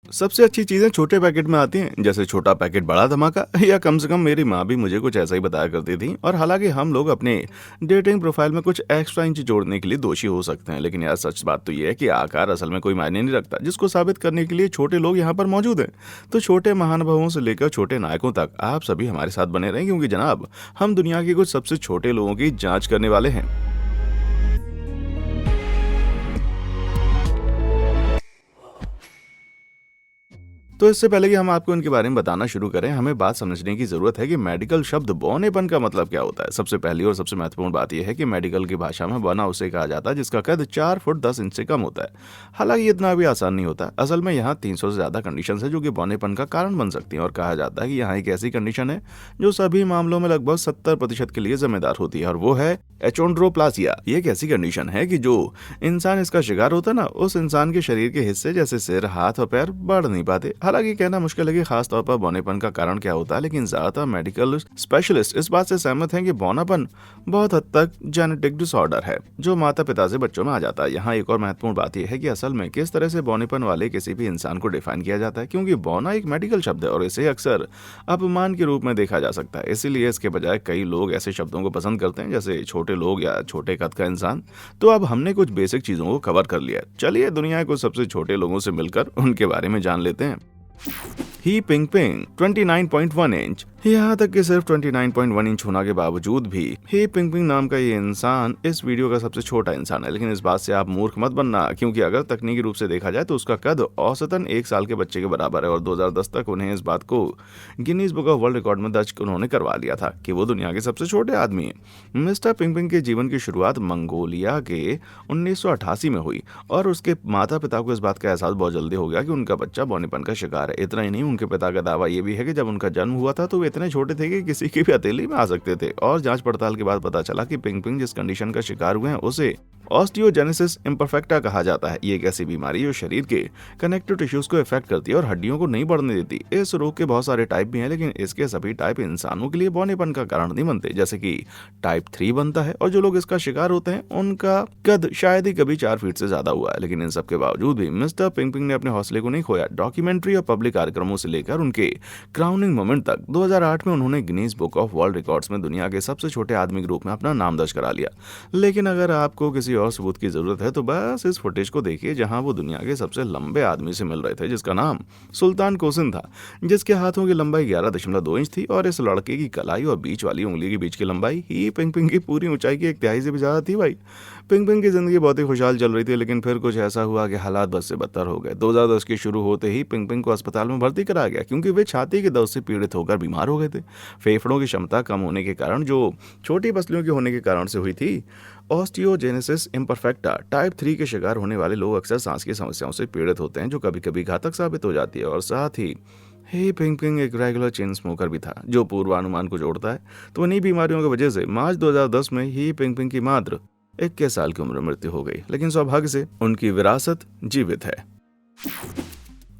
सबसे अच्छी चीजें छोटे पैकेट में आती हैं, जैसे छोटा पैकेट बड़ा धमाका, या कम से कम मेरी माँ भी मुझे कुछ ऐसा ही बताया करती थी। और हालांकि हम लोग अपने डेटिंग प्रोफाइल में कुछ एक्स्ट्रा इंच जोड़ने के लिए दोषी हो सकते हैं, लेकिन यार सच बात तो ये है कि आकार असल में कोई मायने नहीं रखता, जिसको साबित करने के लिए छोटे लोग यहाँ पर मौजूद हैं। तो छोटे महानुभावों से लेकर छोटे नायकों तक आप सभी हमारे साथ बने रहें, क्योंकि जनाब हम दुनिया के कुछ सबसे छोटे लोगों की जांच करने वाले हैं। तो इससे पहले कि हम आपको इनके बारे में बताना शुरू करें, हमें बात समझने की जरूरत है कि मेडिकल शब्द बौनेपन का मतलब क्या होता है। सबसे पहली और सबसे महत्वपूर्ण बात यह है कि मेडिकल की भाषा में बौना उसे कहा जाता है जिसका कद 4 फुट 10 इंच से कम होता है। हालांकि ये इतना भी आसान नहीं होता। असल में यहाँ 300 से ज्यादा कंडीशन है जो कि बौनेपन का कारण बन सकती हैं, और कहा जाता है कि यहाँ एक ऐसी कंडीशन है जो सभी मामलों में लगभग 70% के लिए जिम्मेदार होती है, और वो है एचोंड्रोप्लासिया। ये एक ऐसी कंडीशन है कि जो इंसान इसका शिकार होता है ना, उस इंसान के शरीर के हिस्से जैसे सिर, हाथ और पैर बढ़ नहीं पाते। हालांकि कहना मुश्किल है कि खास तौर पर बौनेपन का कारण क्या होता है, लेकिन ज्यादातर मेडिकल स्पेशलिस्ट इस बात से सहमत हैं कि बौनापन बहुत हद तक जेनेटिक डिसऑर्डर है जो माता पिता से बच्चों में आ जाता है। यहाँ एक और महत्वपूर्ण बात यह है कि असल में किस तरह से बौनेपन वाले किसी भी इंसान को डिफाइन किया जाता है, क्योंकि बौना एक मेडिकल शब्द है और इसे अक्सर अपमान के रूप में देखा जा सकता है। इसीलिए इसके बजाय कई लोग ऐसे शब्दों को पसंद करते हैं जैसे छोटे लोग या छोटे कद का इंसान। तो अब हमने कुछ बेसिक चीजों को कवर कर लिया। चलिए दुनिया के सबसे छोटे लोगों से मिलकर उनके बारे में जान लेते हैं। ही पिंगपिंग 29.1 इंच। यहाँ तक कि सिर्फ 29.1 इंच होने के बावजूद भी ही पिंगपिंग नाम का ये इंसान इस वीडियो का सबसे छोटा इंसान है। लेकिन इस बात से आप मूर्ख मत बनना, क्योंकि अगर तकनीकी रूप से देखा जाए तो उसका कद औसतन 1 साल के बच्चे के बराबर है, और 2010 तक उन्हें इस बात को Guinness book of world record में दर्ज उन्होंने करवा लिया था कि वो दुनिया के सबसे छोटे आदमी हैं। मिस्टर पिंगपिंग के जीवन की शुरुआत मंगोलिया के 1988 में हुई, और उसके माता पिता को इस बात का एहसास बहुत जल्दी हो गया कि उनका बच्चा बौनेपन का शिकार है। इतना ही नहीं, उनके पिता का दावा ये भी है कि जब उनका जन्म हुआ था तो वे इतने छोटे थे कि किसी की भी हथेली में आ सकते थे। और जांच पड़ताल के बाद पता चला कि पिंगपिंग जिस कंडीशन का शिकार हुए हैं उसे ऑस्टियोजेनेसिस इम्परफेक्टा कहा जाता है। ये एक ऐसी बीमारी जो शरीर के कनेक्टिव टिश्यूज को इफेक्ट करती है और हड्डियों को नहीं बढ़ने देती। इस रोग के बहुत सारे टाइप भी हैं, लेकिन इसके सभी टाइप इंसानों के लिए बौनेपन का कारण नहीं बनते। जैसे कि टाइप 3 बनता है, और जो लोग इसका शिकार होते हैं उनका कद शायद ही कभी 4 फीट से ज्यादा हुआ है। लेकिन इन सब के बावजूद भी मिस्टर पिंगपिंग ने अपने हौसले को नहीं खोया। डॉक्यूमेंट्री और पब्लिक कार्यक्रमों से लेकर उनके क्राउनिंग मोमेंट तक 2008 में उन्होंने Guinness book of world records में दुनिया के सबसे छोटे आदमी के रूप में अपना नाम दर्ज करा लिया। लेकिन अगर आपको किसी और सबूत की जरूरत है तो बस इस फुटेज को देखिए जहां वो दुनिया के सबसे लंबे आदमी से मिल रहे थे, जिसका नाम सुल्तान कोसिन था, जिसके हाथों की लंबाई 11.2 इंच थी, और इस लड़के की कलाई और बीच वाली उंगली के बीच की लंबाई ही पिंगपिंग की पूरी ऊंचाई की 1/3 से भी ज्यादा थी। भाई पिंगपिंग की जिंदगी बहुत ही खुशहाल चल रही थी, लेकिन फिर कुछ ऐसा हुआ कि हालात बद से बदतर हो गए। 2010 के शुरू होते ही पिंगपिंग को अस्पताल में भर्ती कराया गया, क्योंकि वे छाती के दर्द से पीड़ित होकर बीमार हो गए थे। फेफड़ों की क्षमता कम होने के कारण, जो छोटी पसलियों के होने के कारण से हुई थी। ऑस्टियोजेनेसिस इम्परफेक्टा टाइप 3 के शिकार होने वाले लोग अक्सर सांस की समस्याओं से पीड़ित होते हैं, जो कभी कभी घातक साबित हो जाती है। और साथ ही ही पिंगपिंग एक रेगुलर चेन स्मोकर भी था, जो पूर्वानुमान को जोड़ता है। तो इन्हीं बीमारियों की वजह से मार्च 2010 में ही पिंगपिंग की मात्र 21 साल की उम्र में मृत्यु हो गई, लेकिन सौभाग्य से उनकी विरासत जीवित है।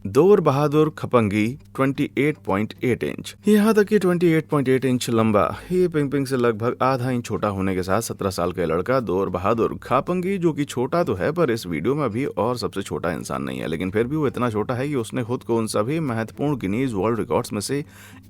दोर बहादुर खपंगी 28.8 इंच। यहाँ तक कि 28.8 इंच लंबा ही पिंगपिंग से लगभग आधा इंच छोटा होने के साथ 17 साल का लड़का दोर बहादुर खापंगी, जो कि छोटा तो है पर इस वीडियो में भी और सबसे छोटा इंसान नहीं है, लेकिन फिर भी वो इतना छोटा है कि उसने खुद को उन सभी महत्वपूर्ण गिनीज वर्ल्ड रिकॉर्ड्स में से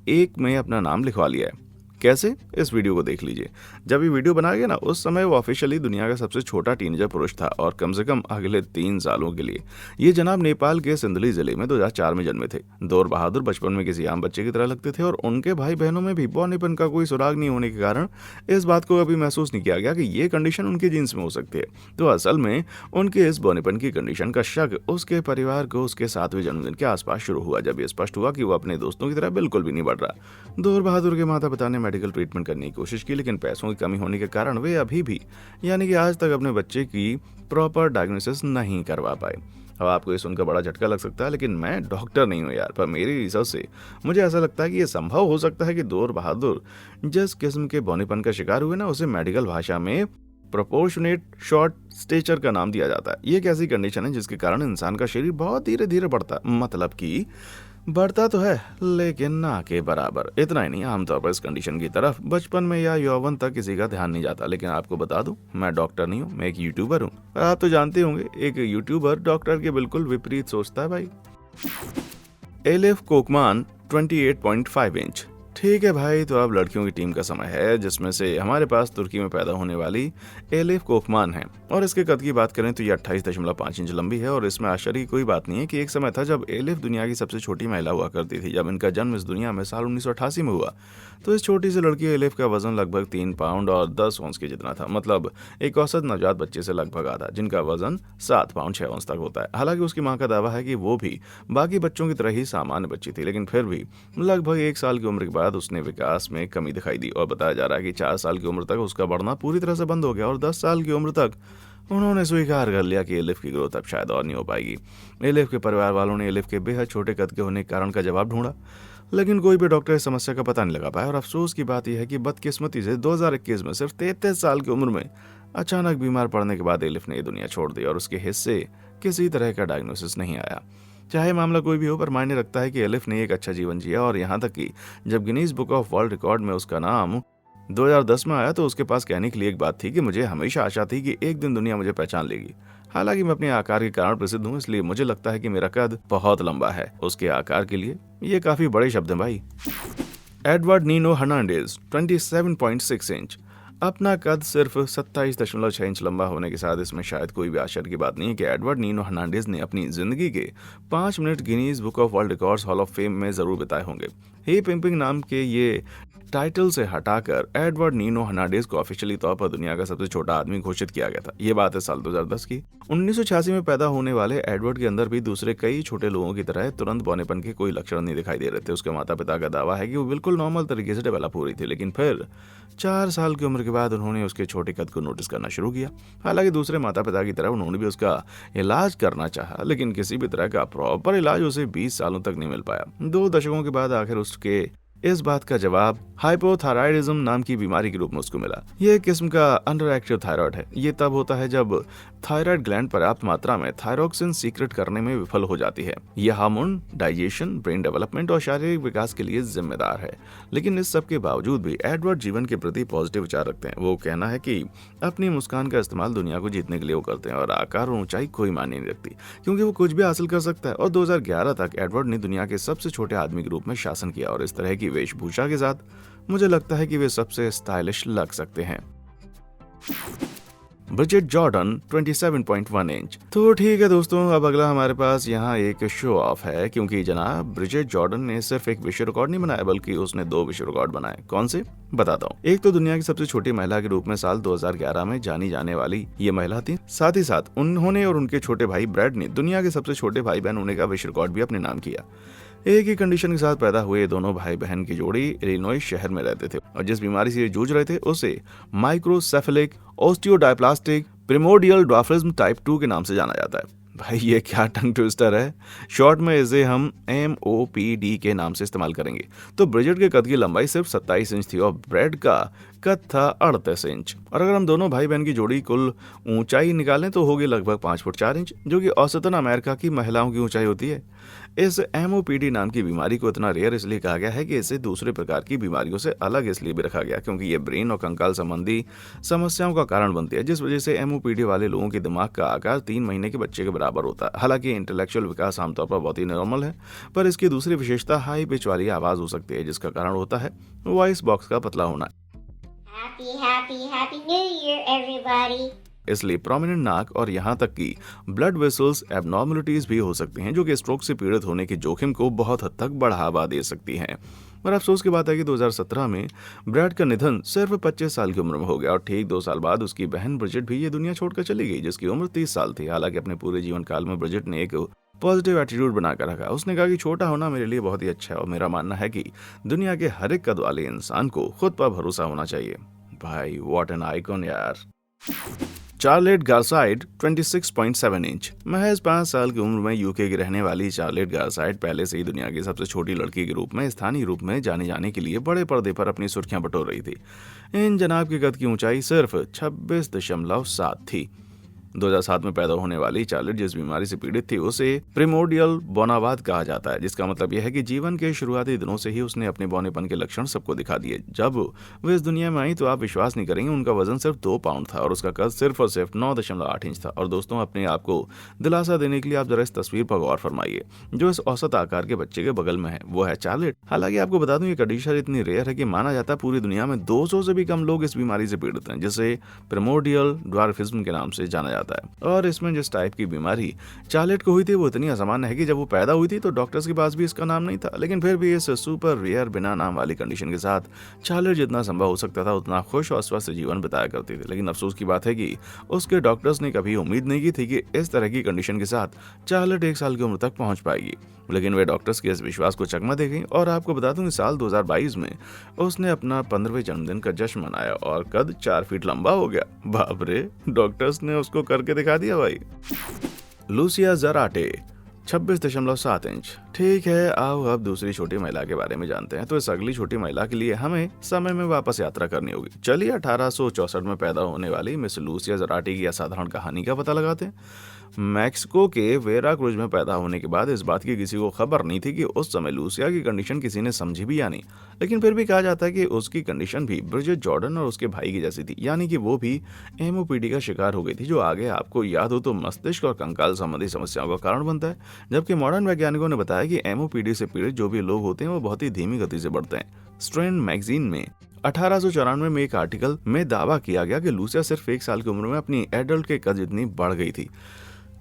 एक में अपना नाम लिखवा लिया है। कैसे? इस वीडियो को देख लीजिए। जब ये वीडियो बनाया गया ना, उस समय वो ऑफिशियली दुनिया का सबसे छोटा टीनेजर पुरुष था, और कम से कम अगले 3 सालों के लिए ये जनाब नेपाल के सिंधली जिले में 2004 में जन्मे थे। दोर बहादुर बचपन में किसी आम बच्चे की तरह लगते थे, और उनके भाई बहनों में भी बौनेपन का कोई सुराग नहीं होने के कारण इस बात को कभी महसूस नहीं किया गया कि ये कंडीशन उनके जीन्स में हो सकती है। तो असल में उनके इस बौनेपन की कंडीशन का शक उसके परिवार को उसके 7वें जन्मदिन के आसपास शुरू हुआ, जब ये स्पष्ट हुआ कि वो अपने दोस्तों की तरह बिल्कुल भी नहीं बढ़ रहा। दोर बहादुर के माता पिता ने मेडिकल ट्रीटमेंट करने की कोशिश की, लेकिन पैसों की कमी होने के कारण वे अभी भी यानी कि आज तक अपने बच्चे की प्रॉपर डायग्नोसिस नहीं करवा पाए। अब आपको ये सुनकर बड़ा झटका लग सकता है, लेकिन मैं डॉक्टर नहीं हूँ यार, पर मेरी रिसर्च से मुझे ऐसा लगता है कि ये संभव हो सकता है कि दोर बहादुर जिस किस्म के बौनेपन का शिकार हुए ना, उसे मेडिकल भाषा में प्रोपोर्शनेट शॉर्ट स्टेचर का नाम दिया जाता है। ये एक ऐसी कंडीशन है जिसके कारण इंसान का शरीर बहुत धीरे धीरे बढ़ता, मतलब कि बढ़ता तो है लेकिन ना के बराबर। इतना ही नहीं, आमतौर पर इस कंडीशन की तरफ बचपन में या यौवन तक किसी का ध्यान नहीं जाता। लेकिन आपको बता दूं, मैं डॉक्टर नहीं हूं, मैं एक यूट्यूबर हूं। आप तो जानते होंगे एक यूट्यूबर डॉक्टर के बिल्कुल विपरीत सोचता है भाई। Elif Kokman 28.5 inch. ठीक है भाई, तो अब लड़कियों की टीम का समय है, जिसमें से हमारे पास तुर्की में पैदा होने वाली एलिफ कोकमान है। और इसके कद की बात करें तो ये 28.5 इंच लंबी है। और इसमें आश्चर्य की कोई बात नहीं है कि एक समय था जब एलिफ दुनिया की सबसे छोटी महिला हुआ करती थी। जब इनका जन्म इस दुनिया में साल 1988 में हुआ तो इस छोटी सी लड़की एलिफ का वजन लगभग 3 पाउंड और 10 औंस के जितना था, मतलब एक औसत नवजात बच्चे से लगभग आधा, जिनका वजन 7 पाउंड 6 औंस तक होता है। हालांकि उसकी मां का दावा है कि वो भी बाकी बच्चों की तरह ही सामान्य बच्ची थी, लेकिन फिर भी लगभग 1 साल की उम्र के बाद उसने विकास में कमी दिखाई दी। और बताया जा रहा है कि 4 साल की उम्र तक उसका बढ़ना पूरी तरह से बंद हो गया और 10 साल की उम्र तक उन्होंने स्वीकार कर लिया कि एलिफ की ग्रोथ अब शायद और नहीं हो पाएगी। एलिफ के परिवार वालों ने एलिफ के बेहद छोटे कद के होने के कारण का जवाब ढूंढा, लेकिन कोई भी डॉक्टर इस समस्या का पता नहीं लगा पाया। और अफसोस की बात यह है कि बदकिस्मती से 2021 में सिर्फ 33 साल की उम्र में अचानक बीमार पड़ने के बाद एलिफ ने ये दुनिया छोड़ दी और उसके हिस्से किसी तरह का डायग्नोसिस नहीं आया। चाहे मामला कोई भी हो, पर मायने रखता है कि एलिफ ने एक अच्छा जीवन जिया। और यहाँ तक कि जब Guinness book of world record में उसका नाम 2010 में आया तो उसके पास कहने के लिए एक बात थी कि मुझे हमेशा आशा थी कि एक दिन दुनिया मुझे पहचान लेगी। हालांकि मैं अपने आकार के कारण प्रसिद्ध हूँ, इसलिए मुझे लगता है कि मेरा कद बहुत लंबा है उसके आकार के लिए। ये काफी बड़े शब्द हैं भाई। Edward Nino Hernandez 27.6 inch. अपना कद सिर्फ 27.6 इंच लंबा होने के साथ इसमें शायद कोई भी आश्चर्य की बात नहीं है कि एडवर्ड नीनो हर्नांडेज ने अपनी जिंदगी के 5 minute Guinness book of world records hall of fame में जरूर बिताए होंगे। हे पिंपिंग नाम के ये टाइटल से हटाकर एडवर्ड नीनो हर्नांडेज को ऑफिशियली तौर पर दुनिया का सबसे छोटा आदमी घोषित किया गया था। ये बात है साल 2010 की। 1986 में पैदा होने वाले एडवर्ड के अंदर भी दूसरे कई छोटे लोगों की तरह तुरंत बौनेपन के कोई लक्षण नहीं दिखाई दे रहे थे। उसके माता पिता का दावा है कि वो बिल्कुल नॉर्मल तरीके से डेवलप हो रही थी, लेकिन फिर 4 साल की उम्र के बाद उन्होंने उसके छोटे कद को नोटिस करना शुरू किया। हालांकि दूसरे माता पिता की तरह उन्होंने भी उसका इलाज करना चाहा, लेकिन किसी भी तरह का प्रॉपर इलाज उसे 20 सालों तक नहीं मिल पाया। 2 दशकों के बाद आखिर उसके इस बात का जवाब हाइपोथायराइडिज्म नाम की बीमारी के रूप में उसको मिला। यह एक किस्म का अंडर एक्टिव थायराइड है। ये तब होता है जब थायराइड ग्लैंड पर्याप्त मात्रा में थायरोक्सिन सीक्रेट करने में विफल हो जाती है। यह हार्मोन डाइजेशन, ब्रेन डेवलपमेंट और शारीरिक विकास के लिए जिम्मेदार है। लेकिन इस सब के बावजूद भी एडवर्ड जीवन के प्रति पॉजिटिव विचार रखते हैं। वो कहना है कि अपनी मुस्कान का इस्तेमाल दुनिया को जीतने के लिए वो करते हैं और आकार और ऊंचाई कोई मायने नहीं रखती, क्योंकि वो कुछ भी हासिल कर सकता है। और 2011 तक एडवर्ड ने दुनिया के सबसे छोटे आदमी के रूप में शासन किया और इस तरह की वेशभूषा के साथ मुझे लगता है कि वे सबसे स्टाइलिश लग सकते हैं। Bridget Jordan 27.1 inch. तो ठीक है दोस्तों, अब अगला हमारे पास यहाँ एक शो ऑफ है, क्योंकि जनाब ब्रिजेट जॉर्डन ने सिर्फ एक विश्व रिकॉर्ड नहीं बनाया बल्कि उसने 2 विश्व रिकॉर्ड बनाए। कौन से, बताता हूँ। एक तो दुनिया की सबसे छोटी महिला के रूप में साल 2011 में जानी जाने वाली ये महिला थी। साथ ही साथ उन्होंने और उनके छोटे भाई ब्रैड ने दुनिया के सबसे छोटे भाई बहन होने का विश्व रिकॉर्ड भी अपने नाम किया। एक ही कंडीशन के साथ पैदा हुए दोनों भाई बहन की जोड़ी इलिनॉइस शहर में रहते थे और जिस बीमारी से जूझ रहे थे उसे माइक्रोसेफेलिक ऑस्टियोडायप्लास्टिक प्रिमोडियल ड्वार्फिज्म टाइप 2 के नाम से जाना जाता है। भाई ये क्या टंग ट्विस्टर है। शॉर्ट में इसे हम MOPD के नाम से इस्तेमाल करेंगे। तो ब्रिजेट के कद की लंबाई सिर्फ 27 इंच थी और ब्रैड का कद था 38 इंच। और अगर हम दोनों भाई बहन की जोड़ी कुल ऊंचाई निकालें तो होगी लगभग 5 फुट 4 इंच, जो कि औसतन अमेरिका की महिलाओं की ऊंचाई होती है। इस MOPD नाम की बीमारी को इतना रेयर इसलिए कहा गया है कि इसे दूसरे प्रकार की बीमारियों से अलग इसलिए भी रखा गया क्योंकि ये ब्रेन और कंकाल संबंधी समस्याओं का कारण बनती है, जिस वजह से MOPD वाले लोगों के दिमाग का आकार 3 महीने के बच्चे के बराबर होता है। हालांकि इंटेलेक्चुअल विकास आमतौर पर बहुत ही नॉर्मल है, पर इसकी दूसरी विशेषता हाई पिच वाली आवाज हो सकती है, जिसका कारण होता है वॉइस बॉक्स का पतला होना। Happy New Year, everybody! इसलिए प्रोमिनेंट नाक और यहाँ तक कि ब्लड वेसल्स एबनॉर्मलिटीज भी हो सकती हैं, जो कि स्ट्रोक से पीड़ित होने के जोखिम को बहुत हद तक बढ़ावा दे सकती हैं। और अफसोस की बात है कि 2017 में ब्रैड का निधन सिर्फ 25 साल की उम्र में हो गया और ठीक 2 साल बाद उसकी बहन ब्रिजेट भी ये दुनिया छोड़कर चली गई, जिसकी उम्र 30 साल थी। हालांकि अपने पूरे जीवन काल में ब्रिजेट ने एक पॉजिटिव एटीट्यूड बनाकर रखा। उसने कहा कि छोटा होना मेरे लिए बहुत ही अच्छा है और मेरा मानना है कि दुनिया के हर एक कद वाले इंसान को खुद पर भरोसा होना चाहिए। भाई व्हाट एन आइकॉन यार। Charlotte Garside 26.7 inch. महज 5 साल की उम्र में यूके की रहने वाली चार्लेट गारसाइड पहले से ही दुनिया की सबसे छोटी लड़की के रूप में स्थानीय रूप में जाने जाने के लिए बड़े पर्दे पर अपनी सुर्खियां बटोर रही थी। इन जनाब के कद की ऊंचाई सिर्फ 26.7 थी। 2007 में पैदा होने वाली चार्लेट जिस बीमारी से पीड़ित थी उसे प्रिमोर्डियल बौनापन कहा जाता है, जिसका मतलब यह है कि जीवन के शुरुआती दिनों से ही उसने अपने बौनेपन के लक्षण सबको दिखा दिए। जब वो इस दुनिया में आई तो आप विश्वास नहीं करेंगे, उनका वजन सिर्फ 2 पाउंड था और उसका कद सिर्फ और सिर्फ 9.8 इंच था। और दोस्तों, अपने आप को दिलासा देने के लिए आप जरा इस तस्वीर पर गौर फरमाइए जो इस औसत आकार के बच्चे के बगल में है, वो है चार्लेट। हालांकि आपको बता दूं ये कंडीशन इतनी रेयर है कि माना जाता है पूरी दुनिया में 200 से भी कम लोग इस बीमारी से पीड़ित हैं, जिसे प्रिमोर्डियल ड्वार्फिज्म के नाम से जाना जाता है। और इसमें जिस टाइप की बीमारी चार्लेट को हुई थी वो इतनी असामान्य है कि जब वो पैदा हुई थी तो डॉक्टर्स के पास भी इसका नाम नहीं था, लेकिन फिर भी इस सुपर रेयर बिना नाम वाली कंडीशन के साथ चार्लेट जितना संभव हो सकता था उतना खुश और स्वस्थ जीवन बिताया करती थी। लेकिन अफसोस की बात है कि उसके डॉक्टर्स ने कभी उम्मीद नहीं की थी कि इस तरह की कंडीशन के साथ चार्लेट 1 साल की उम्र तक पहुंच पाएगी। लेकिन वे डॉक्टर्स के इस विश्वास को चकमा दे गई और आपको बता दूं कि साल 2022 में उसने अपना 15वें जन्मदिन का जश्न मनाया और कद 4 फीट लंबा हो गया। बाप रे, डॉक्टर्स ने उसको करके दिखा दिया भाई। Lucia Zarate 26.7 inch. ठीक है, आओ अब दूसरी छोटी महिला के बारे में जानते हैं। तो इस अगली छोटी महिला के लिए हमें समय में वापस यात्रा करनी होगी। चलिए 1864 में पैदा होने वाली मिस लूसिया ज़राटे की असाधारण कहानी का पता लगाते हैं। मैक्सिको के वेरा क्रूज में पैदा होने के बाद इस बात की किसी को खबर नहीं थी कि उस समय लूसिया की कंडीशन किसी ने समझी भी या नहीं, लेकिन फिर भी कहा जाता है कि उसकी कंडीशन भी ब्रिजेट जॉर्डन और उसके भाई की जैसी थी, यानी कि वो भी एमओपीडी का शिकार हो गई थी, जो आगे आपको याद हो तो मस्तिष्क और कंकाल संबंधी समस्याओं का कारण बनता है। जबकि मॉडर्न वैज्ञानिकों ने बताया कि एमओपीडी से पीड़ित जो भी लोग होते हैं वो बहुत ही धीमी गति से बढ़ते हैं। स्ट्रैंड मैगजीन में 1894 में एक आर्टिकल में दावा किया गया कि लूसिया सिर्फ 1 साल की उम्र में अपनी एडल्ट के कद जितनी बढ़ गई थी।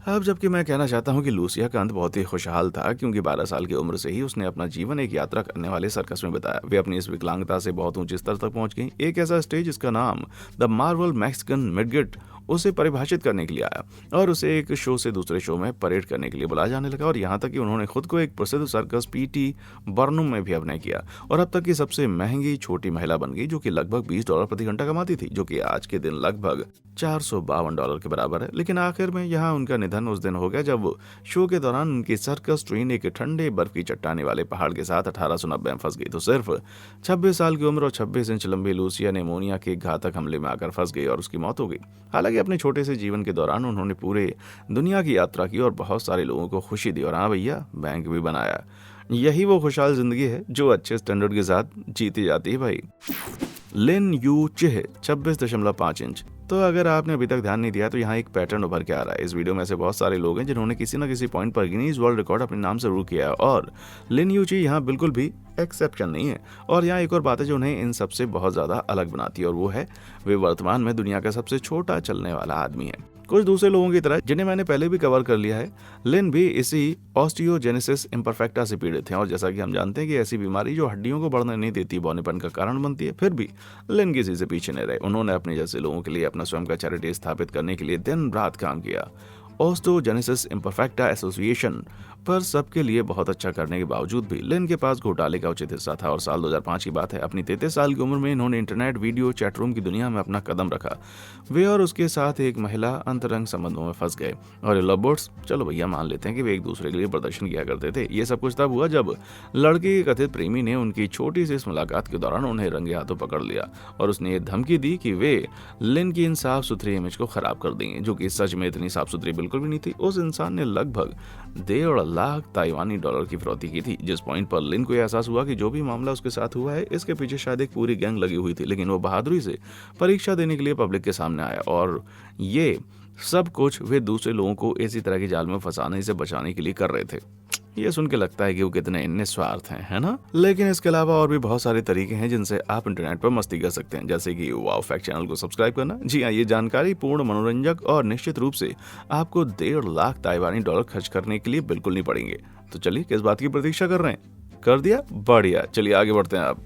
अब जबकि मैं कहना चाहता हूं कि लूसिया का अंत बहुत ही खुशहाल था, क्योंकि 12 साल की उम्र से ही उसने अपना जीवन एक यात्रा करने वाले सर्कस में बिताया। वे अपनी इस विकलांगता से बहुत ऊंचे स्तर तक पहुंच गई। एक ऐसा स्टेज जिसका नाम द मार्वल मैक्सिकन मिडगेट उसे परिभाषित करने के लिए आया और उसे एक शो से दूसरे शो में परेड करने के लिए बुलाया जाने लगा। और यहाँ तक कि उन्होंने खुद को एक प्रसिद्ध सर्कस पीटी बर्नुम में भी अभिनय किया और अब तक की सबसे महंगी छोटी महिला बन गई, जो कि लगभग $20 प्रति घंटा कमाती थी, जो कि आज के दिन लगभग $452 के बराबर है। लेकिन आखिर में यहाँ उनका निधन उस दिन हो गया जब शो के दौरान उनकी सर्कस ट्रेन एक ठंडे बर्फ की चट्टाने वाले पहाड़ के साथ 1890 में फंस गई। तो सिर्फ 26 साल की उम्र और 26 इंच लंबी लूसिया निमोनिया के घातक हमले में आकर फंस गई और उसकी मौत हो गई। हालांकि अपने छोटे से जीवन के दौरान उन्होंने पूरे दुनिया की यात्रा की और बहुत सारे लोगों को खुशी दी और हाँ भैया, बैंक भी बनाया। यही वो खुशहाल जिंदगी है जो अच्छे स्टैंडर्ड के साथ जीती जाती है भाई। लिन यू चेह 26.5 इंच। तो अगर आपने अभी तक ध्यान नहीं दिया तो यहाँ एक पैटर्न उभर के आ रहा है। इस वीडियो में ऐसे बहुत सारे लोग हैं जिन्होंने किसी न किसी पॉइंट पर गिनीज वर्ल्ड रिकॉर्ड अपने नाम जरूर किया है और लिन यू ची यहाँ बिल्कुल भी एक्सेप्शन नहीं है। और यहाँ एक और बात है जो उन्हें इन सबसे बहुत ज्यादा अलग बनाती है और वो है वे वर्तमान में दुनिया का सबसे छोटा चलने वाला आदमी है। कुछ दूसरे लोगों की तरह जिन्हें मैंने पहले भी कवर कर लिया है, लिन भी इसी ऑस्टियोजेनेसिस इम्परफेक्टा से पीड़ित हैं और जैसा कि हम जानते हैं कि ऐसी बीमारी जो हड्डियों को बढ़ने नहीं देती, बौनेपन का कारण बनती है, फिर भी लिन किसी से पीछे नहीं रहे। उन्होंने अपने जैसे लोगों के लिए अपना स्वयं का चैरिटी स्थापित करने के लिए दिन रात काम किया। ऑस्टियोजेनेसिस इम्परफेक्टा एसोसिएशन पर सबके लिए बहुत अच्छा करने के बावजूद भी लिन के पास घोटाले का उचित हिस्सा था और साल 2005 की बात है, अपनी 33 साल की उम्र में इन्होंने इंटरनेट वीडियो चैटरूम की दुनिया में अपना कदम रखा। वे और उसके साथ एक महिला अंतरंग संबंधों में फंस गए और लवबर्ड्स, चलो भैया मान लेते हैं कि वे एक दूसरे के लिए प्रदर्शन किया करते थे। ये सब कुछ तब हुआ जब लड़के के कथित प्रेमी ने उनकी छोटी सी इस मुलाकात के दौरान उन्हें रंगे हाथों पकड़ लिया और उसने ये धमकी दी कि वे लिन की इन साफ सुथरी इमेज को खराब कर देंगे, जो कि सच में इतनी साफ सुथरी बिल्कुल भी नहीं थी। उस इंसान ने लगभग $1.5 लाख ताइवानी डॉलर की फिरौती की थी, जिस पॉइंट पर लिन को एहसास हुआ कि जो भी मामला उसके साथ हुआ है इसके पीछे शायद एक पूरी गैंग लगी हुई थी। लेकिन वो बहादुरी से परीक्षा देने के लिए पब्लिक के सामने आया और ये सब कुछ वे दूसरे लोगों को इसी तरह के जाल में फंसाने से बचाने के लिए कर रहे थे। ये सुन के लगता है कि वो कितने निस्वार्थ हैं, है ना? लेकिन इसके अलावा और भी बहुत सारे तरीके हैं जिनसे आप इंटरनेट पर मस्ती कर सकते हैं, जैसे कि वाओ फैक्ट चैनल को सब्सक्राइब करना। जी हाँ, ये जानकारी पूर्ण मनोरंजक और निश्चित रूप से आपको $1.5 लाख ताइवानी डॉलर खर्च करने के लिए बिल्कुल नहीं पड़ेंगे। तो चलिए, किस बात की प्रतीक्षा कर रहे हैं? कर दिया? बढ़िया, चलिए आगे बढ़ते हैं आप।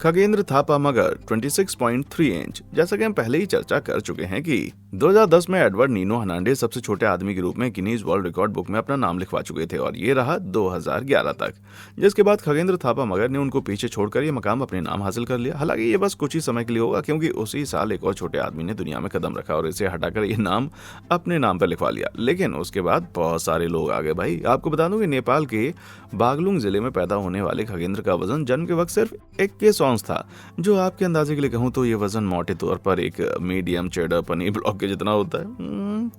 खगेंद्र थापा मगर 26.3 इंच। जैसा कि हम पहले ही चर्चा कर चुके हैं कि 2010 में एडवर्ड नीनो हर्नांडेज सबसे छोटे आदमी के रूप में गिनीज वर्ल्ड रिकॉर्ड बुक में अपना नाम लिखवा चुके थे और ये रहा 2011 तक, जिसके बाद खगेंद्र थापा मगर ने उनको पीछे छोड़कर ये मकाम अपने नाम हासिल कर लिया। हालांकि ये बस कुछ ही समय के लिए होगा, क्योंकि उसी साल एक और छोटे आदमी ने दुनिया में कदम रखा और इसे हटाकर ये नाम अपने नाम पर लिखवा लिया। लेकिन उसके बाद बहुत सारे लोग आ गए भाई। आपको बता दूं कि नेपाल के बागलुंग जिले में पैदा होने वाले खगेंद्र का वजन जन्म के वक्त सिर्फ 21 औंस था, जो आपके अंदाजे के लिए कहूँ तो ये वजन मोटे तौर पर एक मीडियम चेडर पनीर ब्लॉक के जितना होता है।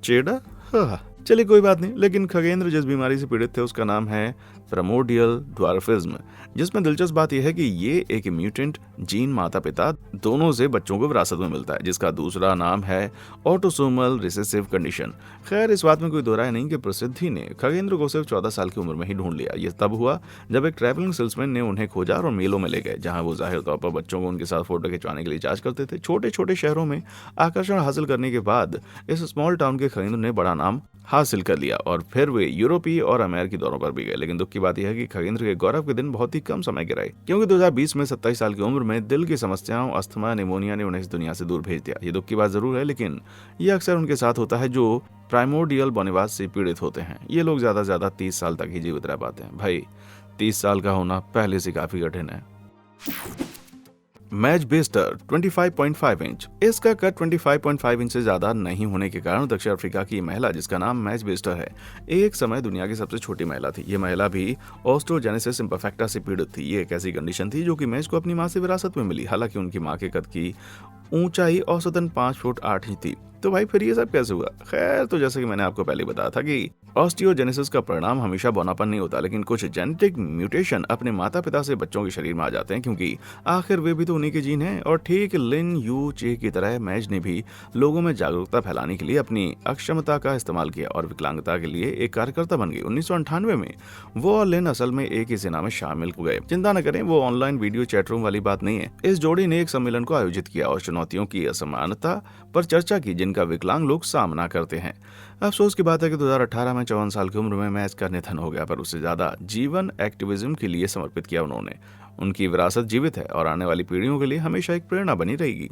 चेडा। हाँ, चलिए कोई बात नहीं। लेकिन खगेंद्र जिस बीमारी से पीड़ित थे उसका नाम है प्राइमोर्डियल ड्वार्फिज्म, जिसमें दिलचस्प बात यह है कि ये एक म्यूटेंट जीन माता पिता दोनों से बच्चों को विरासत में मिलता है, जिसका दूसरा नाम है ऑटोसोमल रिसेसिव कंडीशन। खैर, इस बात में कोई दो राय नहीं कि प्रसिद्धि ने खगेंद्र को सिर्फ 14 साल की उम्र में ही ढूंढ लिया। यह तब हुआ जब एक ट्रैवलिंग सेल्समैन ने उन्हें खोजा और मेलों में ले गए, जहां वो जाहिर तौर पर बच्चों को उनके साथ फोटो खिंचवाने के लिए जांच करते थे। छोटे छोटे शहरों में आकर्षण हासिल करने के बाद इस स्मॉल टाउन के खगेंद्र ने बड़ा नाम हासिल कर लिया और फिर वे यूरोपीय और अमेरिकी दौरों पर भी गए। लेकिन दुख की बात यह है कि खगेंद्र के गौरव के दिन बहुत ही कम समय के रहे, क्योंकि 2020 में 27 साल की उम्र में दिल की समस्याओं, अस्थमा, निमोनिया ने उन्हें इस दुनिया से दूर भेज दिया। ये दुख की बात जरूर है, लेकिन यह अक्सर उनके साथ होता है जो प्राइमोर्डियल बोनेवास से पीड़ित होते हैं। ये लोग ज्यादा से ज्यादा 30 साल तक ही जीवित रह पाते हैं। भाई, 30 साल का होना पहले से काफी कठिन है। Madge Bester 25.5 inch. इसका कद 25.5 इंच से ज्यादा नहीं होने के कारण दक्षिण अफ्रीका की महिला, जिसका नाम मैच बेस्टर है, एक समय दुनिया की सबसे छोटी महिला थी। ये महिला भी ऑस्टियोजेनेसिस इम्परफेक्टा से पीड़ित थी। ये एक ऐसी कंडीशन थी जो कि मैच को अपनी मां से विरासत में मिली। हालांकि उनकी मां के कद की ऊंचाई औसतन 5 फुट 8 इंच थी। तो भाई फिर ये सब कैसे हुआ? खैर, तो जैसे कि मैंने आपको पहले बताया था कि ऑस्टियोजेनेसिस का परिणाम हमेशा बौनापन नहीं होता, लेकिन कुछ जेनेटिक म्यूटेशन अपने माता पिता से बच्चों के शरीर में आ जाते हैं, क्योंकि आखिर वे भी तो उन्हीं के जीन हैं। और ठीक लिन यू चे की तरह मैच ने भी लोगों में जागरूकता फैलाने के लिए अपनी अक्षमता का इस्तेमाल किया और विकलांगता के लिए एक कार्यकर्ता बन गई। 1998 में वो और लिन असल में एक ही सेना में शामिल हो गए। चिंता न करें, वो ऑनलाइन वीडियो चैट रूम वाली बात नहीं है। इस जोड़ी ने एक सम्मेलन को आयोजित किया और चुनौतियों की असमानता पर चर्चा की जिनका विकलांग लोग सामना करते हैं। अफसोस की बात है कि 2018 में 54 साल की उम्र में मैच का निधन हो गया, पर उससे ज्यादा जीवन एक्टिविज्म के लिए समर्पित किया उन्होंने। उनकी विरासत जीवित है और आने वाली पीढ़ियों के लिए हमेशा एक प्रेरणा बनी रहेगी।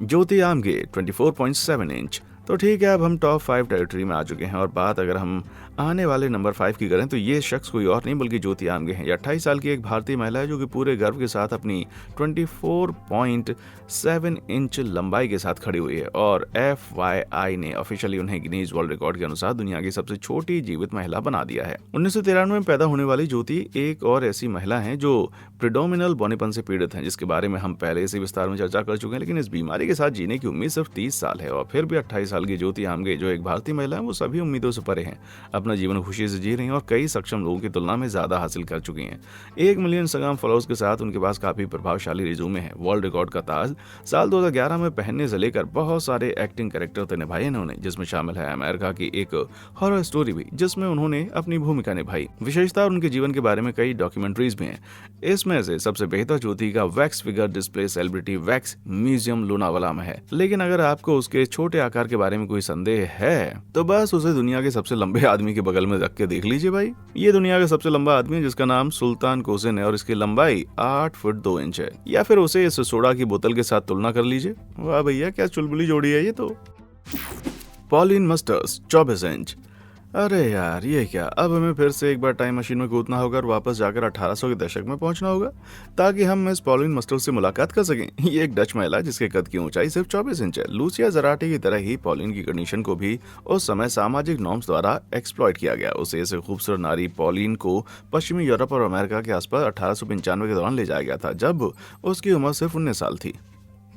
ज्योति आमगे 24.7 इंच। तो ठीक है, अब हम टॉप 5 टेरिटरी में आ चुके हैं और बात अगर हम आने वाले नंबर 5 की करें तो ये शख्स कोई और नहीं बल्कि ज्योति आमगे हैं। ये 28 साल की एक भारतीय महिला है जो कि पूरे गर्व के साथ अपनी 24.7 इंच लंबाई के साथ खड़ी हुई है और FYI ने ऑफिशियली उन्हें गिनीज वर्ल्ड रिकॉर्ड के अनुसार दुनिया की सबसे छोटी जीवित महिला बना दिया है। 1993 में पैदा होने वाली ज्योति एक और ऐसी महिला है जो प्रिडोमिनल बौनेपन से पीड़ित हैं, जिसके बारे में हम पहले से विस्तार में चर्चा कर चुके हैं। लेकिन इस बीमारी के साथ जीने की उम्मीद सिर्फ 30 साल है और फिर भी 28 साल की ज्योति आमगे जो एक भारतीय महिला है वो सभी उम्मीदों से परे हैं। अपना जीवन खुशी से जी रही हैं और कई सक्षम लोगों की तुलना में ज्यादा हासिल कर चुकी हैं। 1 मिलियन इंस्टाग्राम फॉलोअर्स के साथ उनके पास काफी प्रभावशाली रिज्यूमे है। वर्ल्ड रिकॉर्ड का ताज साल 2011 में पहनने से लेकर बहुत सारे एक्टिंग कैरेक्टर तो निभाए इन्होंने, जिसमें शामिल है अमेरिका की एक हॉरर स्टोरी भी जिसमें उन्होंने अपनी भूमिका निभाई। विशेषता उनके जीवन के बारे में कई डॉक्यूमेंट्रीज भी हैं। इसमें से सबसे बेहतर ज्योति का wax figure display celebrity wax museum Lonavala में है। लेकिन अगर आपको उसके छोटे आकार के बारे में कोई संदेह है तो बस उसे दुनिया के सबसे लंबे आदमी के बगल में रख के देख लीजिए। भाई, ये दुनिया का सबसे लंबा आदमी है जिसका नाम सुल्तान कोसिन है और इसकी लंबाई 8 फुट 2 इंच है। या फिर उसे इस सोडा की बोतल के साथ तुलना कर लीजिए। वाह भैया, क्या चुलबुली जोड़ी है ये तो। Pauline Musters 24 inch. अरे यार, ये क्या, अब हमें फिर से एक बार टाइम मशीन में कूदना होगा और वापस जाकर 1800 के दशक में पहुंचना होगा ताकि हम मिस पॉलिन मस्टर से मुलाकात कर सकें। ये एक डच महिला जिसके कद की ऊंचाई सिर्फ 24 इंच है। लूसिया जराटी की तरह ही पॉलिन की कंडीशन को भी उस समय सामाजिक नॉर्म्स द्वारा एक्सप्लॉइट किया गया। उसे ऐसे खूबसूरत नारी पॉलिन को पश्चिमी यूरोप और अमेरिका के आसपास 1895 के दौरान ले जाया गया था, जब उसकी उम्र सिर्फ 19 साल थी।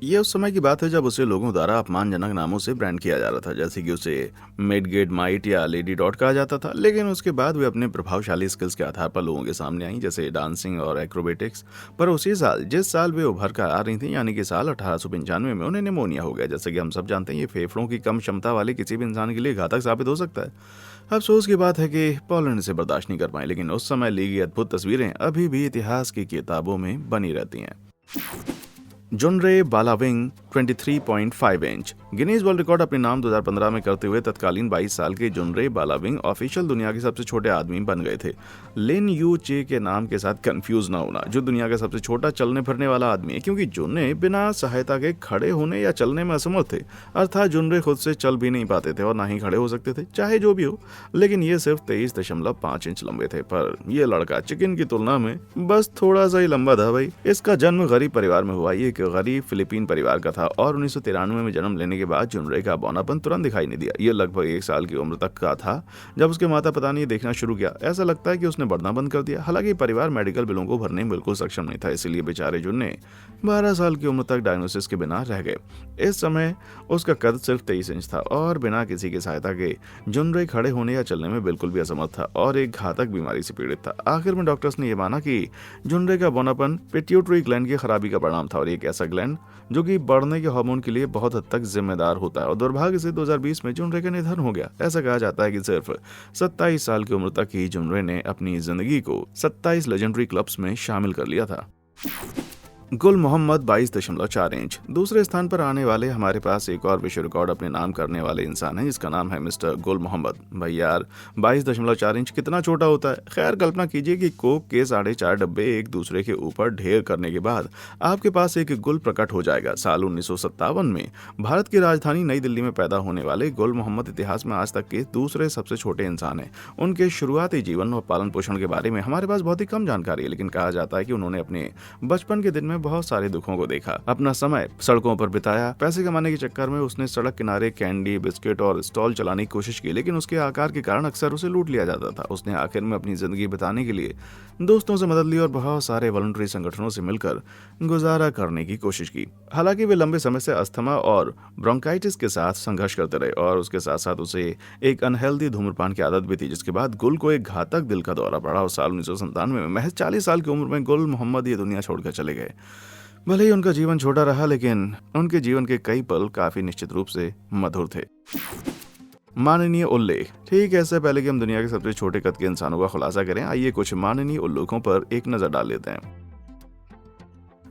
ये उस समय की बात है जब उसे लोगों द्वारा अपमानजनक नामों से ब्रांड किया जा रहा था, जैसे कि उसे मिडगेट माइट या लेडी डॉट कहा जाता था। लेकिन उसके बाद वे अपने प्रभावशाली स्किल्स के आधार पर लोगों के सामने आई, जैसे डांसिंग और एक्रोबेटिक्स। पर उसी साल, जिस साल वे उभर कर आ रही थी, यानी कि साल 1895 में, उन्हें निमोनिया हो गया। जैसे कि हम सब जानते हैं, ये फेफड़ों की कम क्षमता वाले किसी भी इंसान के लिए घातक साबित हो सकता है। अफसोस की बात है कि पॉलिन इसे बर्दाश्त नहीं कर पाए, लेकिन उस समय ली गई अद्भुत तस्वीरें अभी भी इतिहास की किताबों में बनी रहती हैं। जुनरे बालाविंग 23.5 इंच। गिनीज वर्ल्ड रिकॉर्ड अपने नाम 2015 में करते हुए तत्कालीन 22 साल के जुनरे बालाविंग ऑफिशियल दुनिया के सबसे छोटे आदमी बन गए थे। लिन यू चे के नाम के साथ कंफ्यूज ना होना, जो दुनिया का सबसे छोटा चलने फिरने वाला आदमी है, क्योंकि जुनरे बिना सहायता के खड़े होने या चलने में असमर्थ थे। अर्थात जुनरे खुद से चल भी नहीं पाते थे और ना ही खड़े हो सकते थे, चाहे जो भी हो। लेकिन ये सिर्फ 23.5 इंच लंबे थे। पर यह लड़का चिकन की तुलना में बस थोड़ा सा ही लंबा था। भाई, इसका जन्म गरीब परिवार में हुआ। ये एक गरीब फिलिपीन परिवार का था था और 1993 में जन्म लेने के बाद जुनरे का बौनापन तुरंत दिखाई नहीं दिया। ये लगभग 1 साल की उम्र तक का था जब उसके माता पिता ने देखना शुरू किया। ऐसा लगता है कि उसने बढ़ना बंद कर दिया। हालांकि परिवार मेडिकल बिलों को भरने में बिल्कुल सक्षम नहीं था, इसीलिए बेचारे जुन्ने 12 साल की उम्र तक डायग्नोसिस के बिना रह गए। इस समय उसका कद सिर्फ 23 इंच था और बिना किसी की सहायता के जुनरे खड़े होने या चलने में बिल्कुल भी असमर्थ था और एक घातक बीमारी से पीड़ित था। आखिर में डॉक्टर्स ने यह माना कि जुनरे का बौनापन पिट्यूटरी ग्लैंड की खराबी का परिणाम था और एक ऐसा ग्लैंड जो कि बढ़ने के हार्मोन के लिए बहुत हद तक जिम्मेदार होता है। और दुर्भाग्य से 2020 में जुनरे का निधन हो गया। ऐसा कहा जाता है कि सिर्फ 27 साल की उम्र तक ही जुनरे ने अपनी जिंदगी को 27 लेजेंडरी क्लब्स में शामिल कर लिया था। गुल मोहम्मद 22.4 इंच। दूसरे स्थान पर आने वाले हमारे पास एक और विश्व रिकॉर्ड अपने नाम करने वाले इंसान है जिसका नाम है मिस्टर गुल मोहम्मद। भाई यार 22.4 इंच कितना छोटा होता है। खैर कल्पना कीजिए कि कोक के 4.5 डब्बे एक दूसरे के ऊपर ढेर करने के बाद आपके पास एक गुल प्रकट हो जाएगा। साल 1957 में भारत की राजधानी नई दिल्ली में पैदा होने वाले गुल मोहम्मद इतिहास में आज तक के दूसरे सबसे छोटे इंसान हैं। उनके शुरुआती जीवन और पालन पोषण के बारे में हमारे पास बहुत ही कम जानकारी है, लेकिन कहा जाता है कि उन्होंने अपने बचपन के दिन में बहुत सारे दुखों को देखा। अपना समय सड़कों पर बिताया। पैसे कमाने के चक्कर में उसने सड़क किनारे कैंडी, बिस्किट और स्टॉल चलाने की कोशिश की, लेकिन उसके आकार के कारण अक्सर उसे लूट लिया जाता था। उसने आखिर में अपनी जिंदगी बिताने के लिए दोस्तों से मदद ली और बहुत सारे वॉलंटरी संगठनों से मिलकर गुजारा करने की कोशिश की। हालांकि वे लंबे समय से अस्थमा और ब्रोंकाइटिस के साथ संघर्ष करते रहे और उसके साथ साथ उसे एक अनहेल्दी धूम्रपान की आदत भी थी, जिसके बाद गुल को एक घातक दिल का दौरा पड़ा और साल 1997 में महज 40 साल की उम्र में गुल मोहम्मद ये दुनिया छोड़कर चले गए। भले ही उनका जीवन छोटा रहा, लेकिन उनके जीवन के कई पल काफी निश्चित रूप से मधुर थे। माननीय उल्लेख। ठीक है, इससे पहले कि हम दुनिया के सबसे छोटे कद के इंसानों का खुलासा करें, आइए कुछ माननीय उल्लेखों पर एक नजर डाल लेते हैं।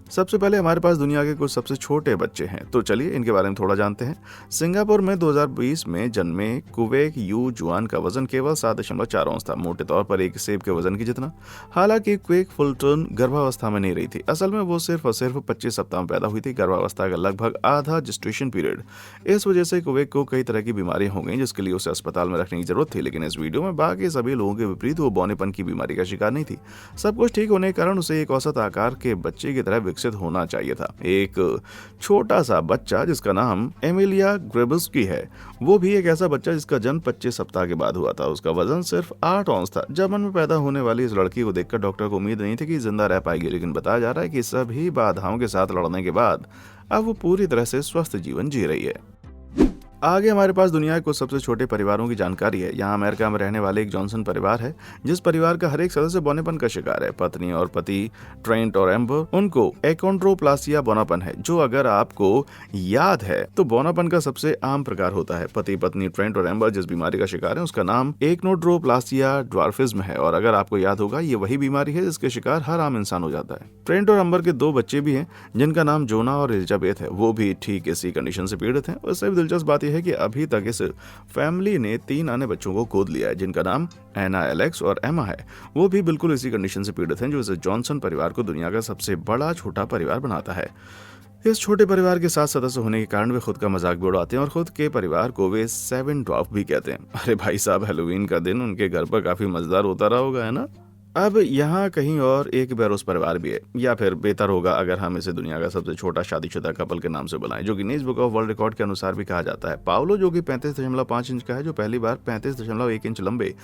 सबसे पहले हमारे पास दुनिया के कुछ सबसे छोटे बच्चे हैं, तो चलिए इनके बारे में थोड़ा जानते हैं। सिंगापुर में 2020 में जन्मे कुवेक यू जुआन का वजन केवल 7.4 औंस था, मोटे तौर पर एक सेब के वजन की जितना। हालांकि क्वेक फुलटन गर्भावस्था में नहीं रही थी। असल में वो सिर्फ और सिर्फ 25 सप्ताह में पैदा हुई थी, गर्भावस्था का लगभग आधा जेस्टेशन पीरियड। इस वजह से कुवेक को कई तरह की बीमारियां हो गई जिसके लिए उसे अस्पताल में रखने की जरूरत थी, लेकिन इस वीडियो में बाकी सभी लोगों के विपरीत वो बौनेपन की बीमारी का शिकार नहीं थी। सब कुछ ठीक होने के कारण उसे एक औसत आकार के बच्चे की तरह विकसित होना चाहिए था। एक छोटा सा बच्चा जिसका नाम एमिलिया ग्रेबस्की है, वो भी एक ऐसा बच्चा जिसका जन्म 25 सप्ताह के बाद हुआ था। उसका वजन सिर्फ 8 औंस था। जर्मन में पैदा होने वाली इस लड़की को देखकर डॉक्टर को उम्मीद नहीं थी कि जिंदा रह पाएगी, लेकिन बताया जा रहा है कि सभी बाधाओं के साथ लड़ने के बाद अब वो पूरी तरह से स्वस्थ जीवन जी रही है। आगे हमारे पास दुनिया के कुछ सबसे छोटे परिवारों की जानकारी है। यहाँ अमेरिका में रहने वाले एक जॉनसन परिवार है, जिस परिवार का हर एक सदस्य बौनेपन का शिकार है। पत्नी और पति ट्रेंट और एम्बर, उनको एकोंड्रोप्लासिया बौनापन है, जो अगर आपको याद है तो बौनापन का सबसे आम प्रकार होता है। पति पत्नी ट्रेंट और एम्बर जिस बीमारी का शिकार है उसका नाम एकोंड्रोप्लासिया ड्वार्फिज्म है, और अगर आपको याद होगा ये वही बीमारी है जिसके शिकार हर आम इंसान हो जाता है। ट्रेंट और एम्बर के 2 बच्चे भी हैं जिनका नाम जोना और एलिजाबेथ है, वो भी ठीक इसी कंडीशन से पीड़ित हैं। उससे भी दिलचस्प बात है कि अभी तक इस फैमिली ने 3 अन्य बच्चों को गोद लिया है जिनका नाम एना, एलेक्स और एमा है। वो भी बिल्कुल इसी कंडीशन से पीड़ित हैं, जो इस जॉनसन परिवार को दुनिया का सबसे बड़ा छोटा परिवार बनाता है। इस छोटे परिवार के 7 सदस्य होने के कारण वे खुद का मजाक भी उड़ाते हैं और खुद के परिवार को वे 7 ड्वार्फ भी कहते हैं। अरे भाई साहब, हैलोवीन का दिन उनके घर पर काफी मजेदार होता रहा होगा, है ना। अब यहाँ कहीं और एक बेरोस परिवार भी है, या फिर बेहतर होगा अगर हम इसे दुनिया का सबसे छोटा शादीशुदा कपल के नाम से बुलाएं, जो Guinness book of world record के अनुसार भी कहा जाता है। पाओलो, जो कि 35.5 इंच का है, जो पहली बार 35.1 इंच लंबे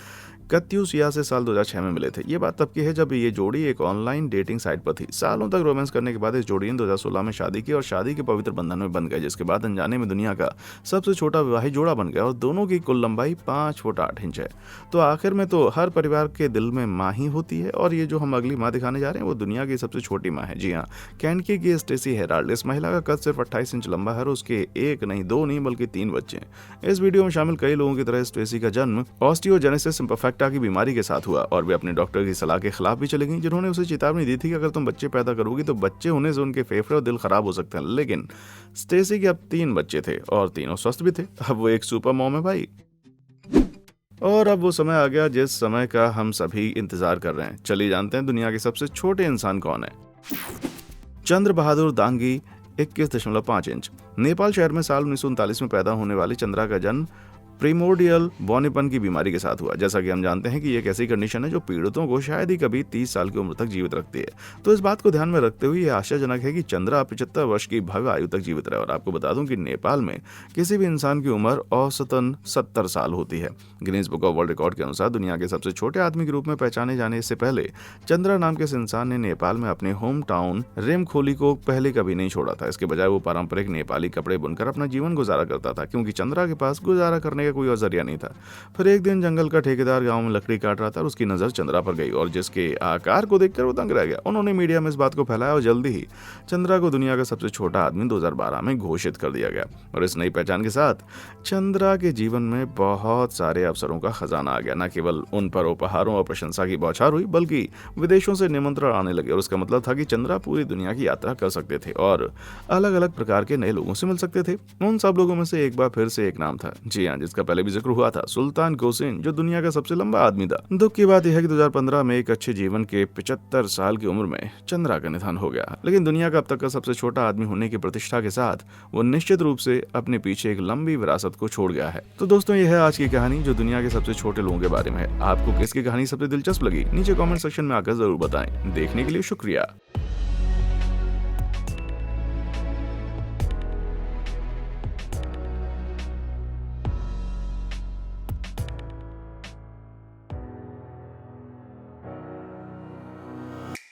कत्यूसिया से साल 2006 में मिले थे। ये बात तब की है जब ये जोड़ी एक ऑनलाइन डेटिंग साइट पर थी। सालों तक रोमांस करने के बाद इस जोड़ी ने 2016 में शादी की और शादी के पवित्र बंधन में बंध गए, जिसके बाद अनजाने में दुनिया का सबसे छोटा विवाहित जोड़ा बन गया और दोनों की कुल लंबाई 5 फुट 8 इंच है। तो आखिर में तो हर परिवार के दिल में माँ ही होती है, और ये जो हम अगली माँ दिखाने जा रहे हैं वो दुनिया की सबसे छोटी माँ है। जी हाँ, कैनकी की स्टेसी हेराल्ड। इस महिला का कद सिर्फ 28 इंच लंबा है और उसके 1 नहीं 2 नहीं बल्कि 3 बच्चे हैं। इस वीडियो में शामिल कई लोगों की तरह स्टेसी का जन्म ऑस्टियोजेनेसिस इम्परफेक्टा की बीमारी के साथ हुआ, और वे अपने डॉक्टर की सलाह के खिलाफ भी चले गई, जिन्होंने उसे चेतावनी दी थी कि अगर तुम बच्चे पैदा करोगी तो बच्चे होने से उनके फेफड़े और दिल खराब हो सकते हैं। लेकिन स्टेसी के अब 3 बच्चे थे और तीनों स्वस्थ भी थे। अब वो एक सुपर मॉम है भाई। और अब वो समय आ गया जिस समय का हम सभी इंतजार कर रहे हैं। चलिए जानते हैं दुनिया के सबसे छोटे इंसान कौन है। चंद्र बहादुर दांगी 21.5 इंच। नेपाल शहर में साल 1939 में पैदा होने वाली चंद्रा का जन्म प्रिमोर्डियल बौनेपन की बीमारी के साथ हुआ। जैसा कि हम जानते हैं कि ये एक ऐसी कंडीशन है जो पीड़ितों को शायद ही कभी 30 साल की उम्र तक जीवित रखती है। तो इस बात को ध्यान में रखते हुए ये आश्चर्यजनक है कि चंद्रा 75 वर्ष की भव्य आयु तक जीवित रहे। और आपको बता दूं कि नेपाल में किसी भी इंसान की उम्र औसतन 70 साल होती है। Guinness book of world record के अनुसार दुनिया के सबसे छोटे आदमी के रूप में पहचाने जाने से पहले चंद्रा नाम के इस इंसान ने नेपाल में अपने होम टाउन रेमखोली को पहले कभी नहीं छोड़ा था। इसके बजाय वो पारंपरिक नेपाली कपड़े बुनकर अपना जीवन गुजारा करता था, क्योंकि चंद्रा के पास गुजारा करने का कोई और जरिया नहीं था। फिर एक दिन जंगल का ठेकेदार गांव में लकड़ी काट रहा था और उसकी नजर चंद्रा पर गई, और जिसके आकार को देखकर वो दंग रह गया। उन्होंने मीडिया में इस बात को फैलाया और जल्दी ही चंद्रा को दुनिया का सबसे छोटा आदमी 2012 में घोषित कर दिया गया। और इस नई पहचान के साथ चंद्रा के जीवन में बहुत सारे अवसरों का खजाना आ गया। न केवल उन पर उपहारों और प्रशंसा की बौछार हुई, बल्कि विदेशों से निमंत्रण आने लगे। और उसका मतलब था कि चंद्रा पूरी दुनिया की यात्रा कर सकते थे और अलग अलग प्रकार के नए लोगों से मिल सकते थे। उन सब लोगों में से एक बार फिर से एक नाम था, जी हाँ, जिसका पहले भी जिक्र हुआ था, सुल्तान कोसिन, जो दुनिया का सबसे लंबा आदमी था। दुख की बात यह है कि 2015 में एक अच्छे जीवन के 75 साल की उम्र में चंद्रा का निधन हो गया। लेकिन दुनिया का अब तक का सबसे छोटा आदमी होने की प्रतिष्ठा के साथ वो निश्चित रूप से अपने पीछे एक लंबी विरासत को छोड़ गया है। तो दोस्तों, यह है आज की कहानी जो दुनिया के सबसे छोटे लोगों के बारे में है। आपको किसकी कहानी सबसे दिलचस्प लगी? नीचे कमेंट सेक्शन में आकर जरूर बताएं। देखने के लिए शुक्रिया।